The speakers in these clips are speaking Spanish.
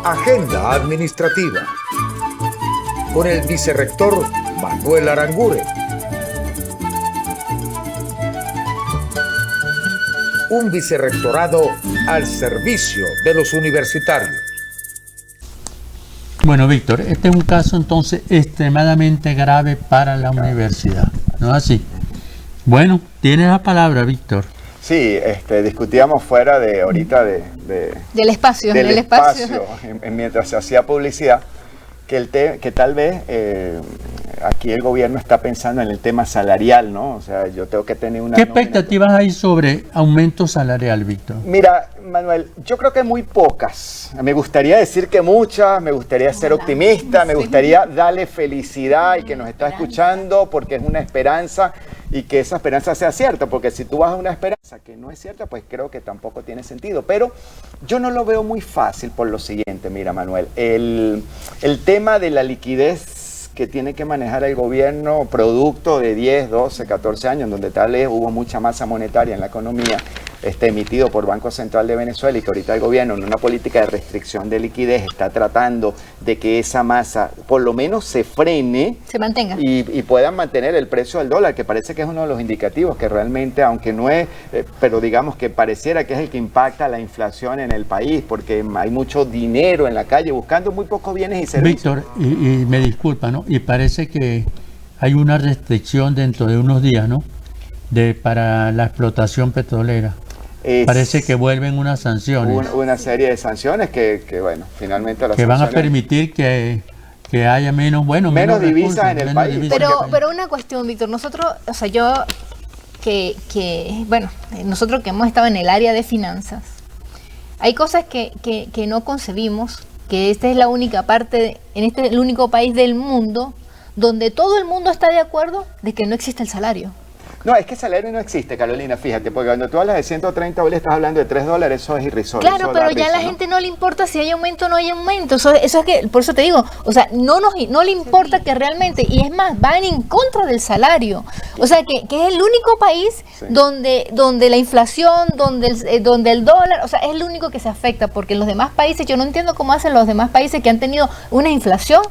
Agenda Administrativa con el vicerrector Manuel Aranguren. Un vicerrectorado al servicio de los universitarios. Bueno, Víctor, este es un caso entonces extremadamente grave para la universidad, ¿no es así? Bueno, tienes la palabra, Víctor. Sí, discutíamos fuera de ahorita del espacio, mientras se hacía publicidad, que tal vez aquí el gobierno está pensando en el tema salarial, ¿no? O sea, yo tengo que tener una... ¿Qué expectativas hay sobre aumento salarial, Víctor? Mira, Manuel, yo creo que muy pocas. Me gustaría decir que muchas, me gustaría ser optimista, me gustaría darle felicidad al que nos está escuchando, porque es una esperanza y que esa esperanza sea cierta, porque si tú vas a una esperanza que no es cierta, pues creo que tampoco tiene sentido. Pero yo no lo veo muy fácil por lo siguiente, mira, Manuel, el tema de la liquidez que tiene que manejar el gobierno, producto de 10, 12, 14 años, donde tal vez hubo mucha masa monetaria en la economía, emitido por Banco Central de Venezuela, y que ahorita el gobierno en una política de restricción de liquidez está tratando de que esa masa por lo menos se frene, se mantenga y puedan mantener el precio del dólar, que parece que es uno de los indicativos que realmente, aunque no es, pero digamos que pareciera que es el que impacta la inflación en el país, porque hay mucho dinero en la calle buscando muy pocos bienes y servicios. Víctor, y me disculpa, ¿no? Y parece que hay una restricción dentro de unos días, ¿no? Para la explotación petrolera. Parece que vuelven unas sanciones. Una serie de sanciones que bueno, finalmente las que van sanciones a permitir que haya menos divisas en el país. Pero una cuestión, Víctor, nosotros, o sea, nosotros que hemos estado en el área de finanzas, hay cosas que no concebimos, que esta es la única parte, el único país del mundo donde todo el mundo está de acuerdo de que no existe el salario. No, es que salario no existe, Carolina, fíjate, porque cuando tú hablas de 130 hoy estás hablando de $3, eso es irrisorio. Claro, pero ya a la gente no le importa si hay aumento o no hay aumento. Eso es que, por eso te digo, o sea, no le importa que realmente, y es más, van en contra del salario. O sea, que es el único país donde la inflación, donde el dólar, o sea, es el único que se afecta, porque los demás países, yo no entiendo cómo hacen los demás países que han tenido una inflación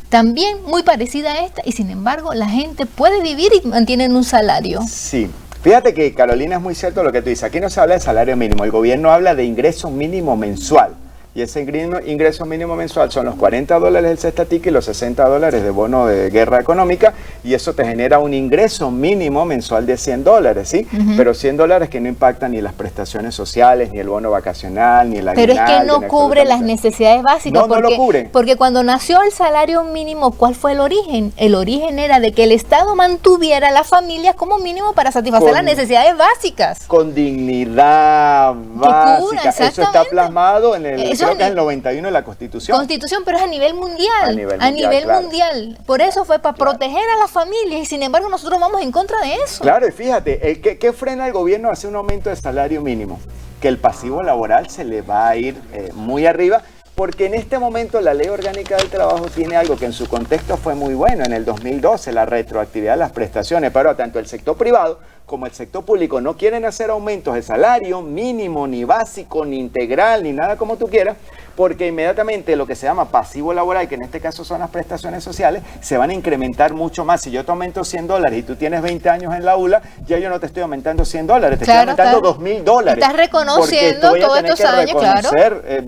también muy parecida a esta, y sin embargo la gente puede vivir y mantienen un salario. Sí, fíjate que, Carolina, es muy cierto lo que tú dices. Aquí no se habla de salario mínimo, el gobierno habla de ingreso mínimo mensual. Y ese ingreso mínimo mensual son los $40 del cestatic y los $60 de bono de guerra económica, y eso te genera un ingreso mínimo mensual de $100, ¿sí? Pero $100 que no impactan ni las prestaciones sociales, ni el bono vacacional, ni el aguinaldo. Pero es que no cubre las necesidades básicas. No lo cubre. Porque cuando nació el salario mínimo, ¿cuál fue el origen? El origen era de que el Estado mantuviera a las familias como mínimo para satisfacer las necesidades básicas. Con dignidad básica. Eso está plasmado en creo que es el 91 de la Constitución. Pero es a nivel mundial. A nivel mundial. Por eso fue para proteger a las familias, y sin embargo nosotros vamos en contra de eso. Claro, y fíjate, ¿qué frena el gobierno a hacer un aumento de salario mínimo? Que el pasivo laboral se le va a ir muy arriba, porque en este momento la Ley Orgánica del Trabajo tiene algo que en su contexto fue muy bueno, en el 2012, la retroactividad de las prestaciones, pero tanto el sector privado como el sector público no quieren hacer aumentos de salario mínimo, ni básico, ni integral, ni nada como tú quieras, porque inmediatamente lo que se llama pasivo laboral, que en este caso son las prestaciones sociales, se van a incrementar mucho más. Si yo te aumento $100 y tú tienes 20 años en la ULA, ya yo no te estoy aumentando $100, te estoy aumentando $2.000. Estás reconociendo todos estos años, claro.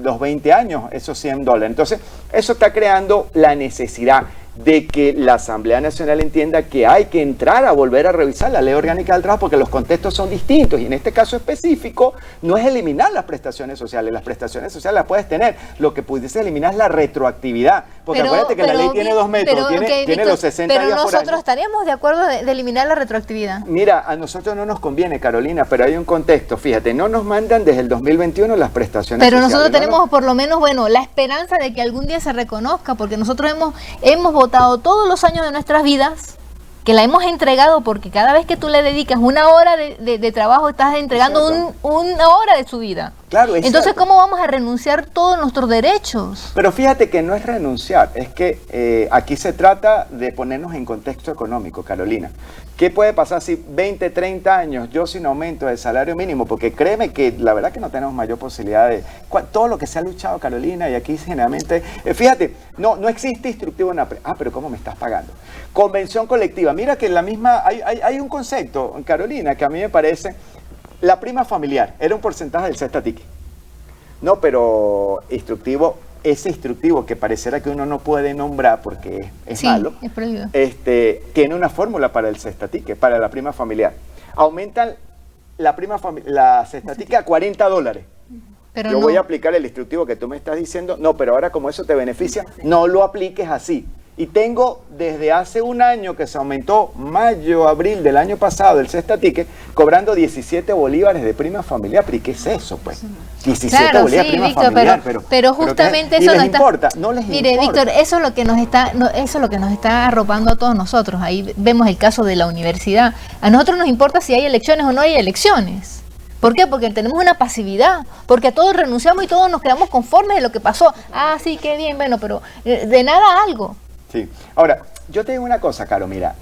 Los 20 años, esos $100. Entonces, eso está creando la necesidad de que la Asamblea Nacional entienda que hay que entrar a volver a revisar la Ley Orgánica del Trabajo, porque los contextos son distintos, y en este caso específico no es eliminar las prestaciones sociales las puedes tener, lo que pudiese eliminar es la retroactividad, porque acuérdate que la ley tiene 2 métodos, tiene los 60 días por año. Pero nosotros estaríamos de acuerdo de eliminar la retroactividad. Mira, a nosotros no nos conviene, Carolina, pero hay un contexto, fíjate, no nos mandan desde el 2021 las prestaciones sociales. Pero nosotros tenemos por lo menos, la esperanza de que algún día se reconozca, porque nosotros hemos votado todos los años de nuestras vidas que la hemos entregado, porque cada vez que tú le dedicas una hora de trabajo, estás entregando una hora de su vida. Claro, entonces, cierto. ¿cómo vamos a renunciar todos nuestros derechos? Pero fíjate que no es renunciar, es que aquí se trata de ponernos en contexto económico, Carolina. ¿Qué puede pasar si 20, 30 años yo sin aumento del salario mínimo? Porque créeme que la verdad que no tenemos mayor posibilidad de... Todo lo que se ha luchado, Carolina, y aquí generalmente... fíjate, no existe instructivo en la... pero ¿cómo me estás pagando? Convención colectiva. Mira que la misma... Hay un concepto, Carolina, que a mí me parece... La prima familiar era un porcentaje del sexta ticket. No, pero instructivo, ese instructivo que pareciera que uno no puede nombrar porque es malo, es prohibido. Tiene una fórmula para el sexta ticket, para la prima familiar. Aumentan la sexta ticket a $40. Pero yo voy a aplicar el instructivo que tú me estás diciendo. No, pero ahora como eso te beneficia, no lo apliques así. Y tengo desde hace un año que se aumentó, mayo, abril del año pasado, el sexta ticket, cobrando 17 bolívares de prima familiar. ¿Pero y qué es eso, pues? 17 bolívares de prima Víctor, familiar. pero justamente eso no les está... importa, no les Mire, importa. Víctor, eso es lo que nos está arropando a todos nosotros. Ahí vemos el caso de la universidad. A nosotros nos importa si hay elecciones o no hay elecciones. ¿Por qué? Porque tenemos una pasividad, porque a todos renunciamos y todos nos quedamos conformes de lo que pasó. Ah, sí, qué bien, bueno, pero de nada algo. Sí. Ahora, yo te digo una cosa, Caro, mira,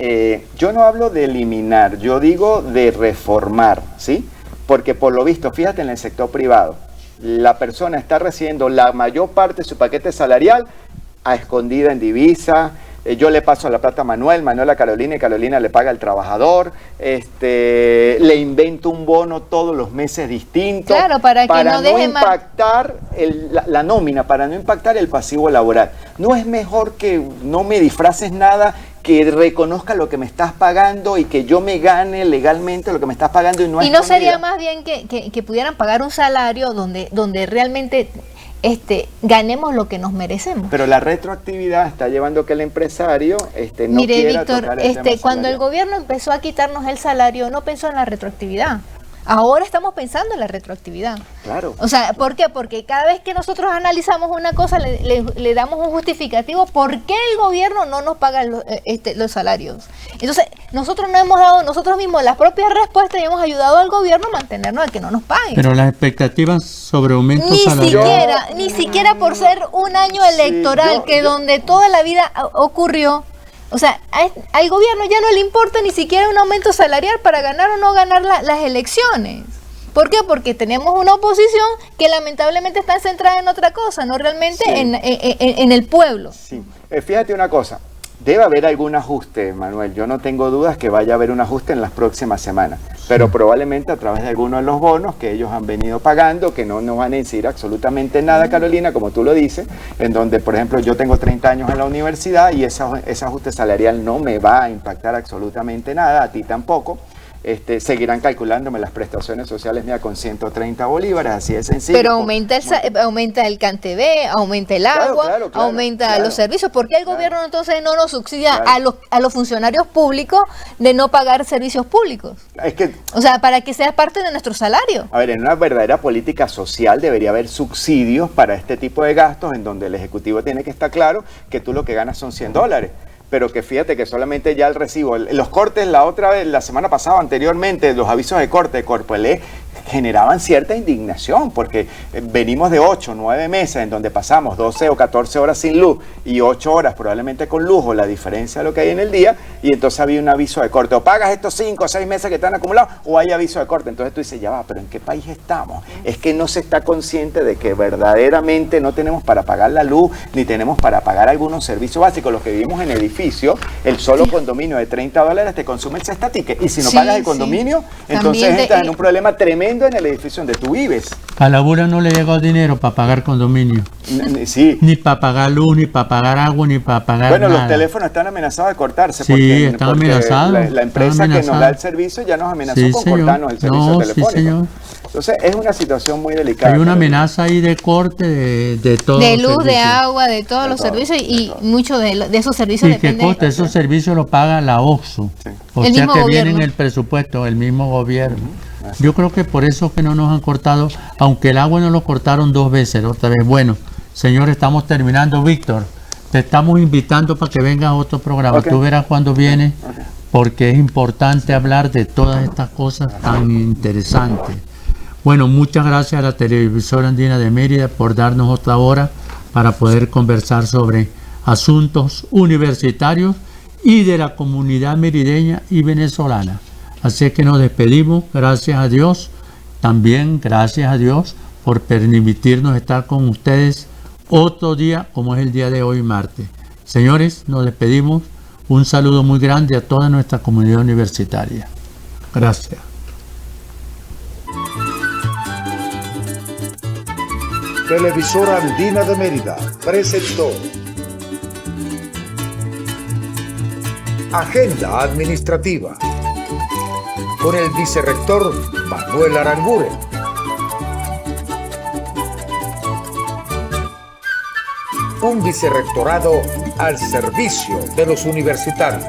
yo no hablo de eliminar, yo digo de reformar, ¿sí? Porque por lo visto, fíjate en el sector privado, la persona está recibiendo la mayor parte de su paquete salarial a escondida en divisa. Yo le paso la plata a Manuel a Carolina y Carolina le paga al trabajador, le invento un bono todos los meses distinto, claro, para que no deje impactar la nómina, para no impactar el pasivo laboral. No es mejor que no me disfraces nada, que reconozca lo que me estás pagando y que yo me gane legalmente lo que me estás pagando y no es. ¿Y no sería más bien que pudieran pagar un salario donde realmente ganemos lo que nos merecemos? Pero la retroactividad está llevando que el empresario no Mire, quiera Víctor, tocar el tema cuando salarial. el gobierno empezó a quitarnos el salario, no pensó en la retroactividad. Ahora estamos pensando en la retroactividad. Claro. O sea, ¿por qué? Porque cada vez que nosotros analizamos una cosa, le damos un justificativo por qué el gobierno no nos paga los salarios. Entonces, nosotros no hemos dado nosotros mismos las propias respuestas y hemos ayudado al gobierno a mantenernos a que no nos paguen. Pero las expectativas sobre aumento salarial... Ni siquiera por ser un año electoral, donde toda la vida ocurrió. O sea, al gobierno ya no le importa ni siquiera un aumento salarial para ganar o no ganar las elecciones. ¿Por qué? Porque tenemos una oposición que lamentablemente está centrada en otra cosa, no realmente en el pueblo. Sí. Fíjate una cosa, debe haber algún ajuste, Manuel. Yo no tengo dudas que vaya a haber un ajuste en las próximas semanas, pero probablemente a través de algunos de los bonos que ellos han venido pagando, que no nos van a incidir absolutamente nada, Carolina, como tú lo dices, en donde, por ejemplo, yo tengo 30 años en la universidad y ese ajuste salarial no me va a impactar absolutamente nada, a ti tampoco. Seguirán calculándome las prestaciones sociales mía con 130 bolívares, así de sencillo. Pero aumenta el CanTV, aumenta el agua, aumenta los servicios. ¿Por qué el gobierno entonces no nos subsidia a los funcionarios públicos de no pagar servicios públicos? O sea, para que sea parte de nuestro salario. A ver, en una verdadera política social debería haber subsidios para este tipo de gastos en donde el Ejecutivo tiene que estar claro que tú lo que ganas son $100. Pero que fíjate que solamente ya el recibo, los cortes la semana pasada, anteriormente, los avisos de corte de Corpoelec generaban cierta indignación, porque venimos de 8 o 9 meses en donde pasamos 12 o 14 horas sin luz y 8 horas probablemente con luz, o la diferencia de lo que hay en el día, y entonces había un aviso de corte, o pagas estos 5 o 6 meses que están acumulados, o hay aviso de corte. Entonces tú dices, ya va, pero ¿en qué país estamos? Es que no se está consciente de que verdaderamente no tenemos para pagar la luz, ni tenemos para pagar algunos servicios básicos. Los que vivimos en edificio, el solo condominio de $30 te consume el sexta ticket, y si no pagas el condominio, entonces entras en un problema tremendo en el edificio donde tú vives. A la Bura no le llegó dinero para pagar condominio. Sí. Ni para pagar luz, ni para pagar agua, ni para pagar nada. Los teléfonos están amenazados de cortarse. Sí, están amenazados. La empresa que nos da el servicio ya nos amenazó con cortarnos el servicio telefónico. Sí, señor. Entonces es una situación muy delicada. Hay una amenaza ahí de corte de todo. De luz, de agua, de todos los servicios, y muchos de esos servicios dependen. ¿Qué esos servicios los paga la OXXO? Sí. O sea que viene en el presupuesto, el mismo gobierno. Yo creo que por eso que no nos han cortado, aunque el agua no lo cortaron 2 veces, otra vez. Bueno, señor, estamos terminando. Víctor, te estamos invitando para que vengas a otro programa. Tú verás cuando viene porque es importante hablar de todas estas cosas tan interesantes. Bueno, muchas gracias a la televisora andina de Mérida por darnos otra hora para poder conversar sobre asuntos universitarios y de la comunidad merideña y venezolana. Así que nos despedimos, gracias a Dios, también gracias a Dios por permitirnos estar con ustedes otro día como es el día de hoy, martes. Señores, nos despedimos, un saludo muy grande a toda nuestra comunidad universitaria. Gracias. Televisora Andina de Mérida presentó Agenda Administrativa con el vicerrector Manuel Aranguren. Un vicerrectorado al servicio de los universitarios.